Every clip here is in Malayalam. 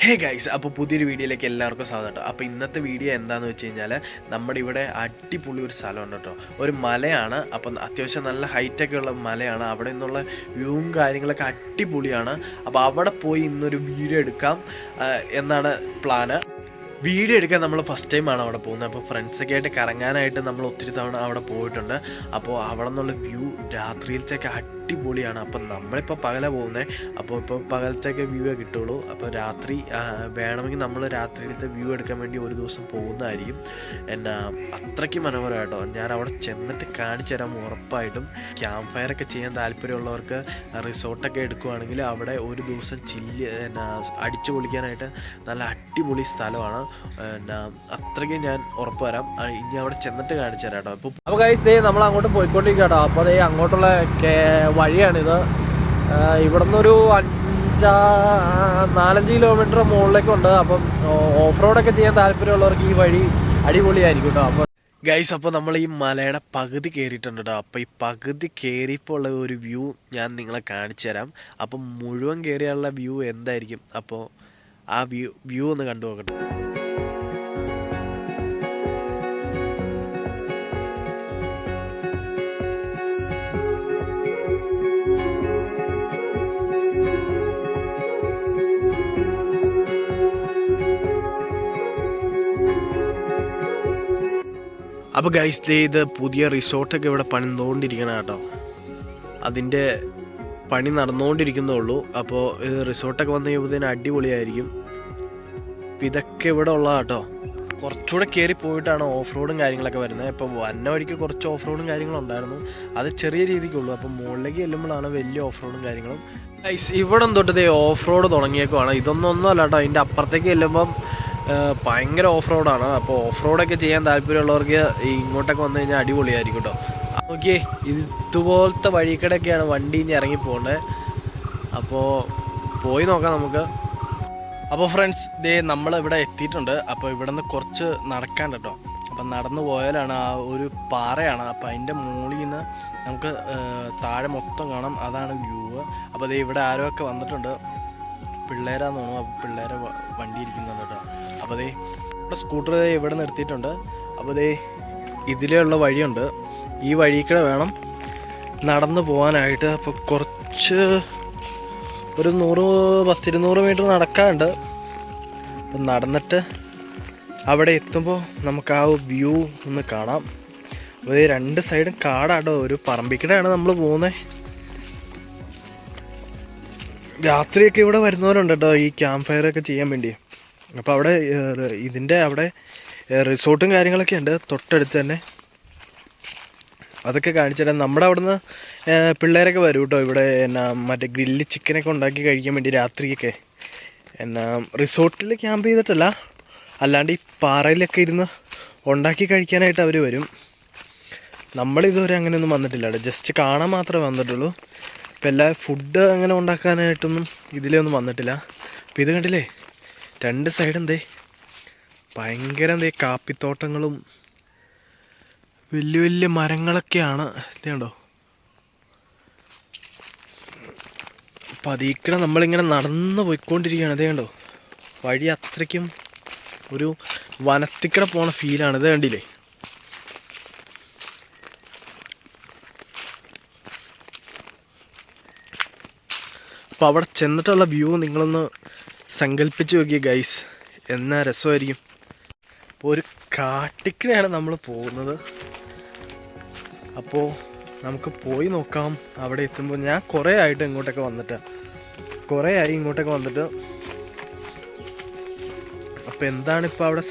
ഹേ ഗൈസ്, അപ്പോൾ പുതിയൊരു വീഡിയോയിലേക്ക് എല്ലാവർക്കും സ്വാഗതം കേട്ടോ. അപ്പോൾ ഇന്നത്തെ വീഡിയോ എന്താണെന്ന് വെച്ച് കഴിഞ്ഞാൽ നമ്മുടെ ഇവിടെ അടിപൊളി ഒരു സ്ഥലമുണ്ട് കേട്ടോ. ഒരു മലയാണ്. അപ്പം അത്യാവശ്യം നല്ല ഹൈറ്റൊക്കെ ഉള്ള മലയാണ്. അവിടെ നിന്നുള്ള വ്യൂവും കാര്യങ്ങളൊക്കെ അടിപൊളിയാണ്. അപ്പോൾ അവിടെ പോയി ഇന്നൊരു വീഡിയോ എടുക്കാം എന്നാണ് പ്ലാന്. വീഡിയോ എടുക്കാൻ നമ്മൾ ഫസ്റ്റ് ടൈമാണ് അവിടെ പോകുന്നത്. അപ്പോൾ ഫ്രണ്ട്സൊക്കെ ആയിട്ട് കറങ്ങാനായിട്ട് നമ്മൾ ഒത്തിരി തവണ അവിടെ പോയിട്ടുണ്ട്. അപ്പോൾ അവിടെ നിന്നുള്ള വ്യൂ രാത്രിയിലത്തേക്ക് അടിപൊളിയാണ്. അപ്പം നമ്മളിപ്പോൾ പകലാണ് പോകുന്നത്. അപ്പോൾ ഇപ്പോൾ പകലത്തേക്ക് വ്യൂ കിട്ടുള്ളൂ. അപ്പോൾ രാത്രി വേണമെങ്കിൽ നമ്മൾ രാത്രിയിലത്തെ വ്യൂ എടുക്കാൻ വേണ്ടി ഒരു ദിവസം പോകുന്നതായിരിക്കും. എന്നാ അത്രയ്ക്ക് മനോഹരമായിട്ടോ. ഞാൻ അവിടെ ചെന്നിട്ട് കാണിച്ചു തരാം ഉറപ്പായിട്ടും. ക്യാമ്പ് ഫയറൊക്കെ ചെയ്യാൻ താല്പര്യമുള്ളവർക്ക് റിസോർട്ടൊക്കെ എടുക്കുകയാണെങ്കിൽ അവിടെ ഒരു ദിവസം അടിച്ചു പൊളിക്കാനായിട്ട് നല്ല അടിപൊളി സ്ഥലമാണ്. അത്രയ്ക്ക് ഞാൻ ഉറപ്പ് വരാം. ഇനി അവിടെ ചെന്നിട്ട് കാണിച്ചു തരാം കേട്ടോ. അപ്പോൾ ഗൈസ് നമ്മൾ അങ്ങോട്ട് പോയിക്കൊണ്ടിരിക്കുക കേട്ടോ. അപ്പോൾ അതേ അങ്ങോട്ടുള്ള വഴിയാണിത്. ഇവിടെ നിന്നൊരു 4-5 കിലോമീറ്റർ മുകളിലേക്കുണ്ട്. അപ്പം ഓഫ് റോഡൊക്കെ ചെയ്യാൻ താല്പര്യമുള്ളവർക്ക് ഈ വഴി അടിപൊളിയായിരിക്കും കേട്ടോ. അപ്പോൾ ഗൈസ്, അപ്പോൾ നമ്മൾ ഈ മലയുടെ പകുതി കയറിയിട്ടുണ്ട് കേട്ടോ. അപ്പോൾ ഈ പകുതി കയറിയപ്പോൾ ഉള്ള ഒരു വ്യൂ ഞാൻ നിങ്ങളെ കാണിച്ചു തരാം. അപ്പം മുഴുവൻ കയറിയുള്ള വ്യൂ എന്തായിരിക്കും, അപ്പോൾ ആ വ്യൂ ഒന്ന് കണ്ടു നോക്കട്ടെ. അപ്പോൾ ഗൈസ്, ഇത് പുതിയ റിസോർട്ടൊക്കെ ഇവിടെ പണിതുകൊണ്ടിരിക്കണം കേട്ടോ. അതിൻ്റെ പണി നടന്നുകൊണ്ടിരിക്കുന്നേ ഉള്ളൂ. അപ്പോൾ ഇത് റിസോർട്ടൊക്കെ വന്നു കഴിയുമ്പോഴത്തേന് അടിപൊളിയായിരിക്കും. ഇതൊക്കെ ഇവിടെ ഉള്ളതാണ് കേട്ടോ. കുറച്ചുകൂടെ കയറി പോയിട്ടാണ് ഓഫ് റോഡും കാര്യങ്ങളൊക്കെ വരുന്നത്. ഇപ്പോൾ വന്ന വഴിക്ക് കുറച്ച് ഓഫ് റോഡും കാര്യങ്ങളും ഉണ്ടായിരുന്നു. അത് ചെറിയ രീതിക്കുള്ളൂ. അപ്പോൾ മുകളിലേക്ക് ചെല്ലുമ്പോഴാണ് വലിയ ഓഫ് റോഡും കാര്യങ്ങളും. ഗൈസ്, ഇവിടെ തൊട്ടതേ ഓഫ് റോഡ് തുടങ്ങിയേക്കുവാണ്. ഇതൊന്നും അല്ല കേട്ടോ. അതിൻ്റെ അപ്പുറത്തേക്ക് ചെല്ലുമ്പം ഭയങ്കര ഓഫ് റോഡാണ്. അപ്പോൾ ഓഫ് റോഡൊക്കെ ചെയ്യാൻ താല്പര്യമുള്ളവർക്ക് ഇങ്ങോട്ടൊക്കെ വന്നു കഴിഞ്ഞാൽ അടിപൊളിയായിരിക്കും കേട്ടോ. ഓക്കെ, ഇതുപോലത്തെ വഴിക്കടൊക്കെയാണ് വണ്ടി ഇനി ഇറങ്ങി പോകേണ്ടത്. അപ്പോൾ പോയി നോക്കാം നമുക്ക്. അപ്പോൾ ഫ്രണ്ട്സ്, നമ്മൾ ഇവിടെ എത്തിയിട്ടുണ്ട്. അപ്പോൾ ഇവിടെ നിന്ന് കുറച്ച് നടക്കാൻ കേട്ടോ. അപ്പം നടന്നു പോയാലാണ് ആ ഒരു പാറയാണ്. അപ്പോൾ അതിൻ്റെ മുകളിൽ നിന്ന് നമുക്ക് താഴെ മൊത്തം കാണാം. അതാണ് വ്യൂ. അപ്പോൾ ഇവിടെ ആരൊക്കെ വന്നിട്ടുണ്ട്, പിള്ളേരാന്ന് തോന്നുന്നു. അപ്പോൾ പിള്ളേരെ വണ്ടി ഇരിക്കുന്നുണ്ട് കേട്ടോ. അപ്പോൾ ഇവിടെ സ്കൂട്ടർ ഇവിടെ നിർത്തിയിട്ടുണ്ട്. അപ്പോൾ ഇതിലുള്ള വഴിയുണ്ട്. ഈ വഴിക്കൂടെ വേണം നടന്നു പോകാനായിട്ട്. അപ്പോൾ കുറച്ച് ഒരു 100-200 മീറ്റർ നടക്കാനുണ്ട്. അപ്പം നടന്നിട്ട് അവിടെ എത്തുമ്പോൾ നമുക്ക് ആ വ്യൂ ഒന്ന് കാണാം. അപ്പോൾ രണ്ട് സൈഡും കാടാട്ടോ. ഒരു പറമ്പിക്കടെയാണ് നമ്മൾ പോകുന്നത്. രാത്രിയൊക്കെ ഇവിടെ വരുന്നവരുണ്ട് കേട്ടോ ഈ ക്യാമ്പ് ഫയറൊക്കെ ചെയ്യാൻ വേണ്ടി. അപ്പോൾ അവിടെ അവിടെ റിസോർട്ടും കാര്യങ്ങളൊക്കെ ഉണ്ട് തൊട്ടടുത്ത് തന്നെ. അതൊക്കെ കാണിച്ചു തരാം. നമ്മുടെ അവിടെ നിന്ന് പിള്ളേരൊക്കെ വരും കേട്ടോ. ഇവിടെ മറ്റേ ഗ്രില്ല് ചിക്കനൊക്കെ ഉണ്ടാക്കി കഴിക്കാൻ വേണ്ടി രാത്രിയൊക്കെ. റിസോർട്ടിൽ ക്യാമ്പ് ചെയ്തിട്ടല്ല, അല്ലാണ്ട് ഈ പാറയിലൊക്കെ ഇരുന്ന് ഉണ്ടാക്കി കഴിക്കാനായിട്ട് അവർ വരും. നമ്മളിതുവരെ അങ്ങനെയൊന്നും വന്നിട്ടില്ല കേട്ടോ. ജസ്റ്റ് കാണാൻ മാത്രമേ വന്നിട്ടുള്ളൂ. ഇപ്പം എല്ലാ ഫുഡ് അങ്ങനെ ഉണ്ടാക്കാനായിട്ടൊന്നും ഇതിലൊന്നും വന്നിട്ടില്ല. അപ്പോൾ ഇത് കണ്ടില്ലേ, രണ്ട് സൈഡും ഭയങ്കര കാപ്പിത്തോട്ടങ്ങളും വലിയ വലിയ മരങ്ങളൊക്കെയാണ്. ഇത് കണ്ടോ. അപ്പം അതിക്കടെ നമ്മളിങ്ങനെ നടന്ന് പോയിക്കൊണ്ടിരിക്കുകയാണ്. ഇത് കണ്ടോ, വഴി അത്രയ്ക്കും ഒരു വനത്തിക്കടെ പോണ ഫീലാണ്. ഇത് കണ്ടില്ലേ. അപ്പോൾ അവിടെ ചെന്നിട്ടുള്ള വ്യൂ നിങ്ങളൊന്ന് സങ്കല്പിച്ച് നോക്കിയ ഗൈസ്, എന്നാ രസമായിരിക്കും. അപ്പോൾ ഒരു കാട്ടിക്കടെയാണ് നമ്മൾ പോകുന്നത്. അപ്പോൾ നമുക്ക് പോയി നോക്കാം. അവിടെ എത്തുമ്പോൾ ഞാൻ കുറേ ആയി ഇങ്ങോട്ടൊക്കെ വന്നിട്ട്. അപ്പോൾ എന്താണിപ്പോൾ അവിടെ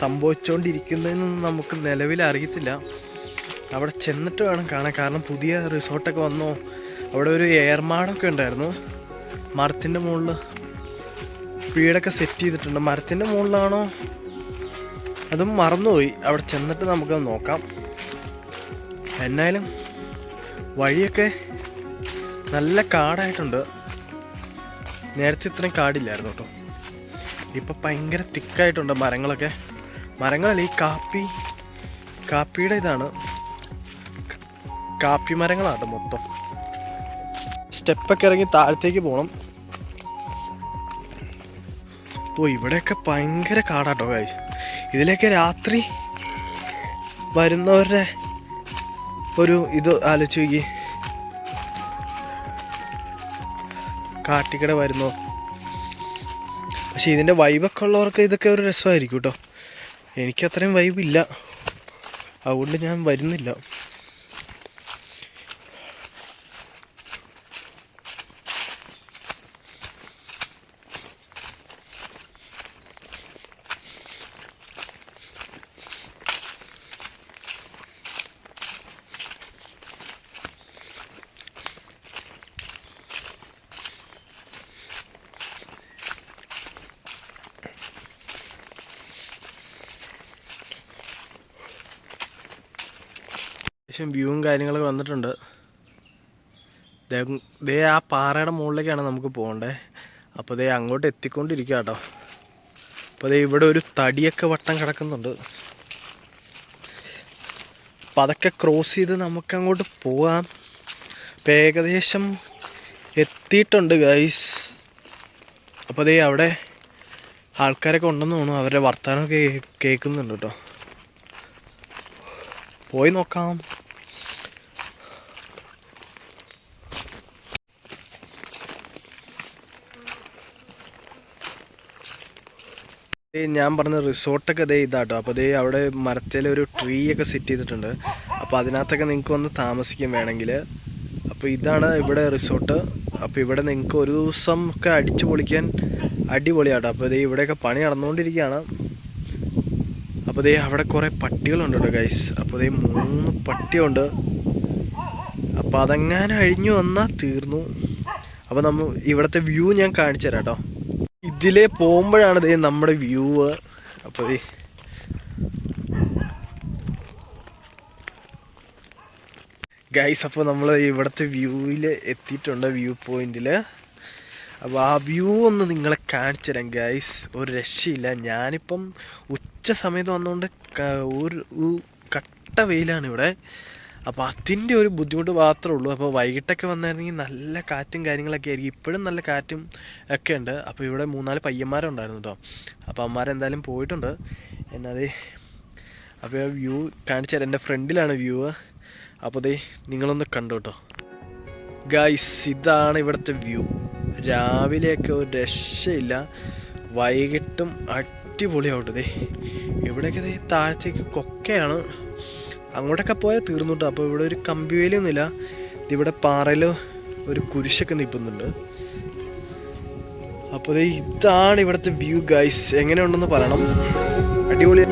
സംഭവിച്ചുകൊണ്ടിരിക്കുന്നതെന്നൊന്നും നമുക്ക് നിലവിൽ അറിയത്തില്ല. അവിടെ ചെന്നിട്ട് വേണം കാണാൻ. കാരണം പുതിയ റിസോർട്ടൊക്കെ വന്നോ. അവിടെ ഒരു ഏർമാടൊക്കെ ഉണ്ടായിരുന്നു. മരത്തിൻ്റെ മുകളിൽ വീടൊക്കെ സെറ്റ് ചെയ്തിട്ടുണ്ട്. മരത്തിൻ്റെ മുകളിലാണോ അതും മറന്നുപോയി. അവിടെ ചെന്നിട്ട് നമുക്കത് നോക്കാം. എന്നാലും വഴിയൊക്കെ നല്ല കാടായിട്ടുണ്ട്. നേരത്തെ ഇത്രയും കാടില്ലായിരുന്നു കേട്ടോ. ഇപ്പം ഭയങ്കര തിക്കായിട്ടുണ്ട് മരങ്ങളൊക്കെ. മരങ്ങളല്ല, ഈ കാപ്പിയുടെ ഇതാണ്. കാപ്പി മരങ്ങളാണ് മൊത്തം. സ്റ്റെപ്പൊക്കെ ഇറങ്ങി താഴത്തേക്ക് പോകണം. ഓ ഇവിടെയൊക്കെ ഭയങ്കര കാടാട്ടോ ഗൈസ്. ഇതിലേക്ക് രാത്രി വരുന്നവരുടെ ഒരു ഇത് ആലോചിച്ച് നോക്കി. കാട്ടിക്കട വരുന്നോ. പക്ഷെ ഇതിൻ്റെ വൈബൊക്കെ ഉള്ളവർക്ക് ഇതൊക്കെ ഒരു രസമായിരിക്കും കേട്ടോ. എനിക്കത്രയും വൈബില്ല, അതുകൊണ്ട് ഞാൻ വരുന്നില്ല. അത്യാവശ്യം വ്യൂവും കാര്യങ്ങളൊക്കെ വന്നിട്ടുണ്ട്. ദേ ആ പാറയുടെ മുകളിലേക്കാണ് നമുക്ക് പോകേണ്ടത്. അപ്പോൾ ദേ അങ്ങോട്ട് എത്തിക്കൊണ്ടിരിക്കുക കേട്ടോ. അപ്പോൾ ദേ ഇവിടെ ഒരു തടിയൊക്കെ വട്ടം കിടക്കുന്നുണ്ട്. അപ്പം അതൊക്കെ ക്രോസ് ചെയ്ത് നമുക്ക് അങ്ങോട്ട് പോകാം. അപ്പം ഏകദേശം എത്തിയിട്ടുണ്ട് ഗൈസ്. അപ്പോൾ ദേ അവിടെ ആൾക്കാരൊക്കെ ഉണ്ടെന്ന് തോന്നുന്നു. അവരുടെ വർത്തമാനമൊക്കെ കേൾക്കുന്നുണ്ട് കേട്ടോ. പോയി നോക്കാം. ഞാൻ പറഞ്ഞ റിസോർട്ടൊക്കെ ദേ ഇതാട്ടോ. അപ്പോൾ ദേ അവിടെ മരത്തിലൊരു ട്രീ ഒക്കെ സെറ്റ് ചെയ്തിട്ടുണ്ട്. അപ്പോൾ അതിനകത്തൊക്കെ നിങ്ങൾക്ക് വന്ന് താമസിക്കാൻ വേണമെങ്കിൽ. അപ്പോൾ ഇതാണ് ഇവിടെ റിസോർട്ട്. അപ്പോൾ ഇവിടെ നിങ്ങൾക്ക് ഒരു ദിവസം ഒക്കെ അടിച്ചു പൊളിക്കാൻ അടിപൊളിയാട്ടോ. അപ്പോൾ ദേ ഇവിടെയൊക്കെ പണി നടന്നുകൊണ്ടിരിക്കുകയാണ്. അപ്പോൾ ദേ അവിടെ കുറേ പട്ടികളുണ്ട് കേട്ടോ ഗൈസ്. അപ്പോൾ ദേ 3 പട്ടിയുണ്ട്. അപ്പോൾ അതെങ്ങാനും അഴിഞ്ഞു വന്നാൽ തീർന്നു. അപ്പോൾ ഇവിടുത്തെ വ്യൂ ഞാൻ കാണിച്ചു തരാം കേട്ടോ. ഇതിലേ പോകുമ്പോഴാണ് ദേ നമ്മുടെ വ്യൂ. അപ്പോൾ ദേ ഗൈസ്, അപ്പോൾ നമ്മൾ ഇവിടുത്തെ വ്യൂവിൽ എത്തിയിട്ടുണ്ട്, വ്യൂ പോയിന്റിൽ. അപ്പോൾ ആ വ്യൂ ഒന്ന് നിങ്ങളെ കാണിച്ചു തരാം ഗൈസ്. ഒരു രക്ഷയില്ല. ഞാനിപ്പം ഉച്ച സമയത്ത് വന്നുകൊണ്ട് ഒരു കട്ട വെയിലാണ് ഇവിടെ. അപ്പോൾ അതിൻ്റെ ഒരു ബുദ്ധിമുട്ട് മാത്രമേ ഉള്ളൂ. അപ്പോൾ വൈകിട്ടൊക്കെ വന്നായിരുന്നെങ്കിൽ നല്ല കാറ്റും കാര്യങ്ങളൊക്കെ ആയിരിക്കും. ഇപ്പോഴും നല്ല കാറ്റും ഒക്കെ ഉണ്ട്. അപ്പോൾ ഇവിടെ 3-4 പയ്യന്മാരുണ്ടായിരുന്നു കേട്ടോ. അപ്പോൾ അമ്മമാരെന്തായാലും പോയിട്ടുണ്ട്. എന്നത് അപ്പോൾ ആ വ്യൂ കാണിച്ചു തരാം. എൻ്റെ ഫ്രണ്ടിലാണ് വ്യൂ. അപ്പോൾ ദേ നിങ്ങളൊന്ന് കണ്ടു കേട്ടോ ഗൈസ്. ഇതാണ് ഇവിടുത്തെ വ്യൂ. രാവിലെയൊക്കെ ഒരു രക്ഷയില്ല, വൈകിട്ടും അടിപൊളിയാവട്ടെ. ദേ ഇവിടെയൊക്കെ ദേ താഴത്തേക്ക് കൊക്കയാണ്. അങ്ങോട്ടൊക്കെ പോയാൽ തീർന്നു കേട്ടോ. അപ്പോൾ ഇവിടെ ഒരു കമ്പി വേലിയൊന്നുമില്ല. ഇവിടെ പാറയിൽ ഒരു കുരിശൊക്കെ നിൽക്കുന്നുണ്ട്. അപ്പോൾ ദേ ഇതാണ് ഇവിടുത്തെ വ്യൂ ഗൈസ്. എങ്ങനെയുണ്ടെന്ന് പറയണം. അടിപൊളി.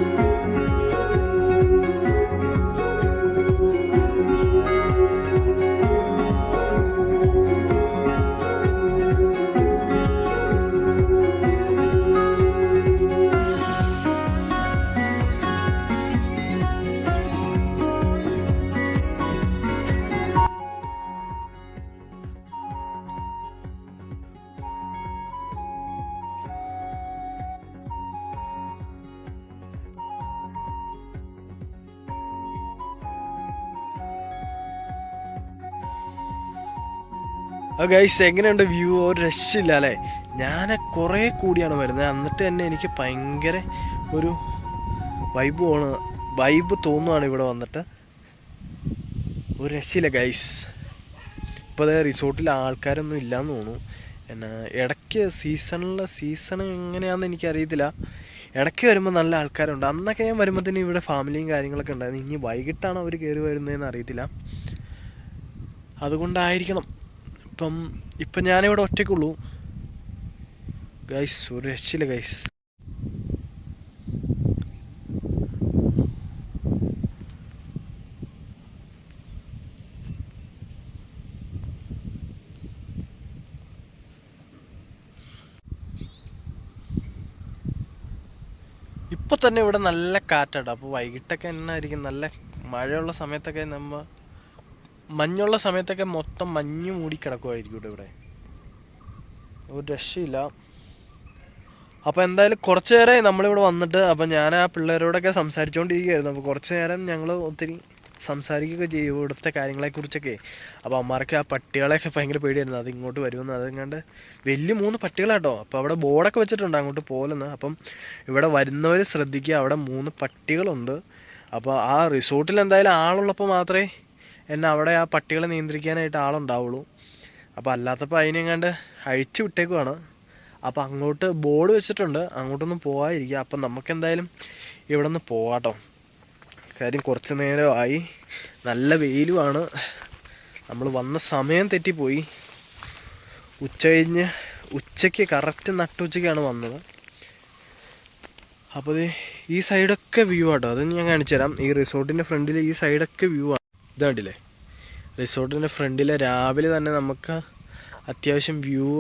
ഗൈസ് എങ്ങനെയുണ്ട് വ്യൂ? ഒരു രക്ഷയില്ല അല്ലേ. ഞാൻ കുറേ കൂടിയാണ് വരുന്നത്, എന്നിട്ട് തന്നെ എനിക്ക് ഭയങ്കര ഒരു വൈബ് തോന്നുവാണ് ഇവിടെ വന്നിട്ട്. ഒരു രക്ഷയില്ല ഗൈസ്. ഇപ്പോൾ അതേ റിസോർട്ടിൽ ആൾക്കാരൊന്നും ഇല്ലയെന്ന് തോന്നുന്നു. എന്നാ ഇടയ്ക്ക് സീസൺ എങ്ങനെയാണെന്ന് എനിക്കറിയത്തില്ല. ഇടയ്ക്ക് വരുമ്പോൾ നല്ല ആൾക്കാരുണ്ട്. അന്നൊക്കെ ഞാൻ വരുമ്പോഴത്തേനും ഇവിടെ ഫാമിലിയും കാര്യങ്ങളൊക്കെ ഉണ്ടായിരുന്നു. ഇനി വൈകിട്ടാണ് അവർ കയറി വരുന്നതെന്ന് അറിയത്തില്ല. അതുകൊണ്ടായിരിക്കണം. ഇപ്പം ഞാനിവിടെ ഒറ്റയ്ക്കുള്ളൂ ഗൈസ്. ഒരു രക്ഷയില്ല ഗൈസ്. ഇപ്പം തന്നെ ഇവിടെ നല്ല കാറ്റാട്ടോ. അപ്പോൾ വൈകിട്ടൊക്കെ എന്നായിരിക്കും, നല്ല മഴയുള്ള സമയത്തൊക്കെ മഞ്ഞുള്ള സമയത്തൊക്കെ മൊത്തം മഞ്ഞ് മൂടി കിടക്കുമായിരിക്കും ഇവിടെ. ഒരു രക്ഷയില്ല. അപ്പോൾ എന്തായാലും കുറച്ച് നേരമായി നമ്മളിവിടെ വന്നിട്ട്. അപ്പോൾ ഞാൻ ആ പിള്ളേരോടൊക്കെ സംസാരിച്ചുകൊണ്ടിരിക്കുകയായിരുന്നു. അപ്പോൾ കുറച്ച് നേരം ഞങ്ങൾ ഒത്തിരി സംസാരിക്കുകയൊക്കെ ചെയ്യും ഇവിടുത്തെ കാര്യങ്ങളെക്കുറിച്ചൊക്കെ. അപ്പോൾ അമ്മമാർക്ക് ആ പട്ടികളെയൊക്കെ ഭയങ്കര പേടിയായിരുന്നു, അത് ഇങ്ങോട്ട് വരുമെന്ന്. അതെങ്ങാണ്ട് വലിയ 3 പട്ടികളാട്ടോ. അപ്പോൾ അവിടെ ബോർഡൊക്കെ വെച്ചിട്ടുണ്ട് അങ്ങോട്ട് പോലെന്ന്. അപ്പം ഇവിടെ വരുന്നവർ ശ്രദ്ധിക്കുക, അവിടെ 3 പട്ടികളുണ്ട്. അപ്പോൾ ആ റിസോർട്ടിൽ എന്തായാലും ആളുള്ളപ്പോൾ മാത്രമേ അവിടെ ആ പട്ടികളെ നിയന്ത്രിക്കാനായിട്ട് ആളുണ്ടാവുള്ളൂ. അപ്പോൾ അല്ലാത്തപ്പോൾ അതിനെങ്ങാണ്ട് അഴിച്ചു വിട്ടേക്കുവാണ്. അപ്പോൾ അങ്ങോട്ട് ബോർഡ് വെച്ചിട്ടുണ്ട്, അങ്ങോട്ടൊന്നും പോകാതിരിക്കുക. അപ്പം നമുക്കെന്തായാലും ഇവിടെ നിന്ന് പോവാട്ടോ. കാര്യം കുറച്ച് നേരമായി, നല്ല വെയിലുമാണ്. നമ്മൾ വന്ന സമയം തെറ്റിപ്പോയി. ഉച്ചയ്ക്ക് കറക്റ്റ് നട്ടുച്ചയ്ക്കാണ് വന്നത്. അപ്പോൾ ഈ സൈഡൊക്കെ വ്യൂ ആട്ടോ, അത് ഞാൻ കാണിച്ചു തരാം. ഈ റിസോർട്ടിൻ്റെ ഫ്രണ്ടിൽ ഈ സൈഡൊക്കെ വ്യൂ ആണ്. ഇതാണ്ടില്ലേ റിസോർട്ടിൻ്റെ ഫ്രണ്ടിൽ രാവിലെ തന്നെ നമുക്ക് അത്യാവശ്യം വ്യൂ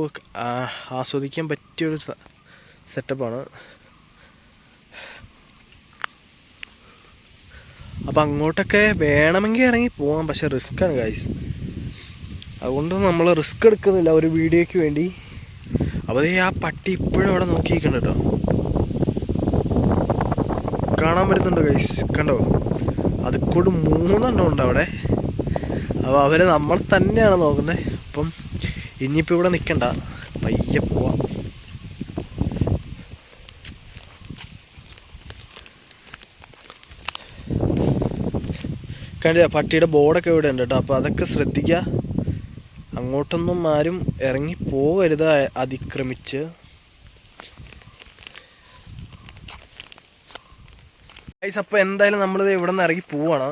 ആസ്വദിക്കാൻ പറ്റിയൊരു സെറ്റപ്പാണ്. അപ്പം അങ്ങോട്ടൊക്കെ വേണമെങ്കിൽ ഇറങ്ങി പോകാം, പക്ഷെ റിസ്ക്കാണ് ഗൈസ്. അതുകൊണ്ട് നമ്മൾ റിസ്ക് എടുക്കുന്നില്ല ഒരു വീഡിയോയ്ക്ക് വേണ്ടി. അപ്പോൾ ആ പട്ടി ഇപ്പോഴും അവിടെ നോക്കിയിരിക്കണം കേട്ടോ. കാണാൻ പറ്റുന്നുണ്ടോ ഗൈസ്? കണ്ടോ, അതുകൂടെ 3 എണ്ണം ഉണ്ട് അവിടെ. അപ്പോൾ അവർ നമ്മൾ തന്നെയാണ് നോക്കുന്നത്. അപ്പം ഇനിയിപ്പോൾ ഇവിടെ നിൽക്കണ്ട, പയ്യെ പോവാം. കണ്ടില്ല പട്ടിയുടെ ബോർഡൊക്കെ ഇവിടെ ഉണ്ട് കേട്ടോ. അപ്പോൾ അതൊക്കെ ശ്രദ്ധിക്കുക, അങ്ങോട്ടൊന്നും ആരും ഇറങ്ങി പോകരുത് അതിക്രമിച്ച്. ഗൈസ് അപ്പോൾ എന്തായാലും നമ്മളിത് ഇവിടെ നിന്ന് ഇറങ്ങി പോവാണ്.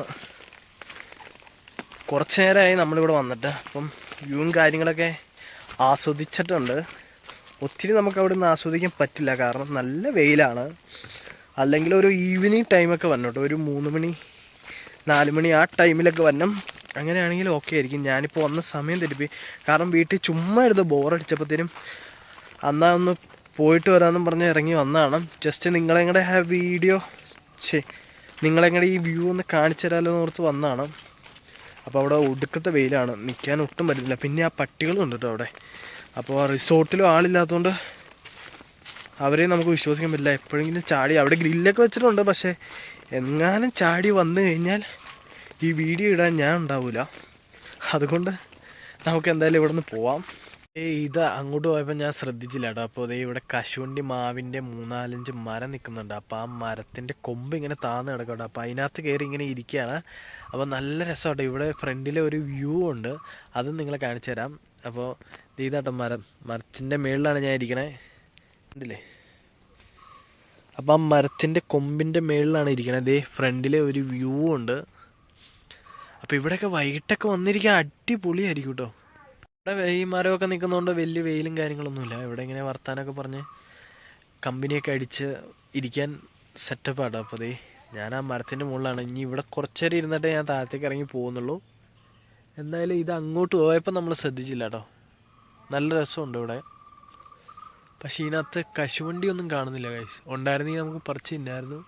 കുറച്ച് നേരമായി നമ്മളിവിടെ വന്നിട്ട്. അപ്പം വ്യൂവും കാര്യങ്ങളൊക്കെ ആസ്വദിച്ചിട്ടുണ്ട്. ഒത്തിരി നമുക്ക് അവിടെ നിന്ന് ആസ്വദിക്കാൻ പറ്റില്ല, കാരണം നല്ല വെയിലാണ്. അല്ലെങ്കിൽ ഒരു ഈവനിങ് ടൈമൊക്കെ വരണം കേട്ടോ, ഒരു 3 മണി 4 മണി ആ ടൈമിലൊക്കെ വരണം. അങ്ങനെയാണെങ്കിൽ ഓക്കെ ആയിരിക്കും. ഞാനിപ്പോൾ വന്ന സമയം തെറ്റിപ്പോയി, കാരണം വീട്ടിൽ ചുമ്മാ ഇരുന്ന് ബോറടിച്ചപ്പോഴത്തേനും അന്നാ ഒന്ന് പോയിട്ട് വരാമെന്നും പറഞ്ഞ് ഇറങ്ങി വന്നതാണ്. ജസ്റ്റ് നിങ്ങളെങ്ങടെ ആ വീഡിയോ നിങ്ങളെങ്ങടെ ഈ വ്യൂ ഒന്ന് കാണിച്ചു തരാമല്ലോ എന്ന് ഓർത്ത് വന്നതാണ്. അപ്പോൾ അവിടെ ഒടുക്കത്തെ വെയിലാണ്, നിൽക്കാൻ ഒട്ടും പറ്റുന്നില്ല. പിന്നെ ആ പട്ടികളും ഉണ്ട് കേട്ടോ അവിടെ. അപ്പോൾ റിസോർട്ടിലും ആളില്ലാത്തതുകൊണ്ട് അവരെ നമുക്ക് വിശ്വസിക്കാൻ പറ്റില്ല. എപ്പോഴെങ്കിലും ചാടി, അവിടെ ഗ്രില്ലൊക്കെ വെച്ചിട്ടുണ്ട്, പക്ഷേ എങ്ങാനും ചാടി വന്നു കഴിഞ്ഞാൽ ഈ വീഡിയോ ഇടാൻ ഞാൻ ഉണ്ടാവില്ല. അതുകൊണ്ട് നമുക്ക് എന്തായാലും ഇവിടെ നിന്ന് പോവാം. ഇത് അങ്ങോട്ട് പോയപ്പോൾ ഞാൻ ശ്രദ്ധിച്ചില്ല കേട്ടോ. അപ്പോൾ ഇവിടെ കശുവണ്ടി മാവിൻ്റെ 3-4 മരം നിൽക്കുന്നുണ്ട്. അപ്പോൾ ആ മരത്തിൻ്റെ കൊമ്പ് ഇങ്ങനെ താന്ന് കിടക്കട്ടെ. അപ്പോൾ അതിനകത്ത് കയറി ഇങ്ങനെ ഇരിക്കുകയാണ്. അപ്പോൾ നല്ല രസമാട്ടോ. ഇവിടെ ഫ്രണ്ടിലെ ഒരു വ്യൂ ഉണ്ട്, അതും നിങ്ങളെ കാണിച്ചു തരാം. അപ്പോൾ ഇതാട്ടോ മരത്തിൻ്റെ മുകളിലാണ് ഞാൻ ഇരിക്കണേ, കണ്ടില്ലേ? അപ്പം ആ മരത്തിൻ്റെ കൊമ്പിൻ്റെ മുകളിലാണ് ഇരിക്കണത്. ഫ്രണ്ടിലെ ഒരു വ്യൂ ഉണ്ട്. അപ്പോൾ ഇവിടെയൊക്കെ വൈകിട്ടൊക്കെ വന്നിരിക്കാൻ അടിപൊളിയായിരിക്കും കേട്ടോ. ഇവിടെ ഈ മരമൊക്കെ നിൽക്കുന്നതുകൊണ്ട് വലിയ വെയിലും കാര്യങ്ങളൊന്നുമില്ല. ഇവിടെ ഇങ്ങനെ വർത്താനമൊക്കെ പറഞ്ഞ് കമ്പനിയൊക്കെ അടിച്ച് ഇരിക്കാൻ സെറ്റപ്പാട്ടോ. അപ്പോൾ ഞാൻ ആ മരത്തിൻ്റെ മുകളിലാണ്. ഇനി ഇവിടെ കുറച്ച് നേരം ഇരുന്നിട്ടേ ഞാൻ താഴത്തേക്ക് ഇറങ്ങി പോകുന്നുള്ളൂ. എന്തായാലും ഇത് അങ്ങോട്ട് പോയപ്പോൾ നമ്മൾ ശ്രദ്ധിച്ചില്ല കേട്ടോ. നല്ല രസമുണ്ട് ഇവിടെ. പക്ഷേ ഇതിനകത്ത് കശുവണ്ടി ഒന്നും കാണുന്നില്ല ഗൈസ്. ഉണ്ടായിരുന്നെങ്കിൽ നമുക്ക് പറിച്ച് തിന്നായിരുന്നു.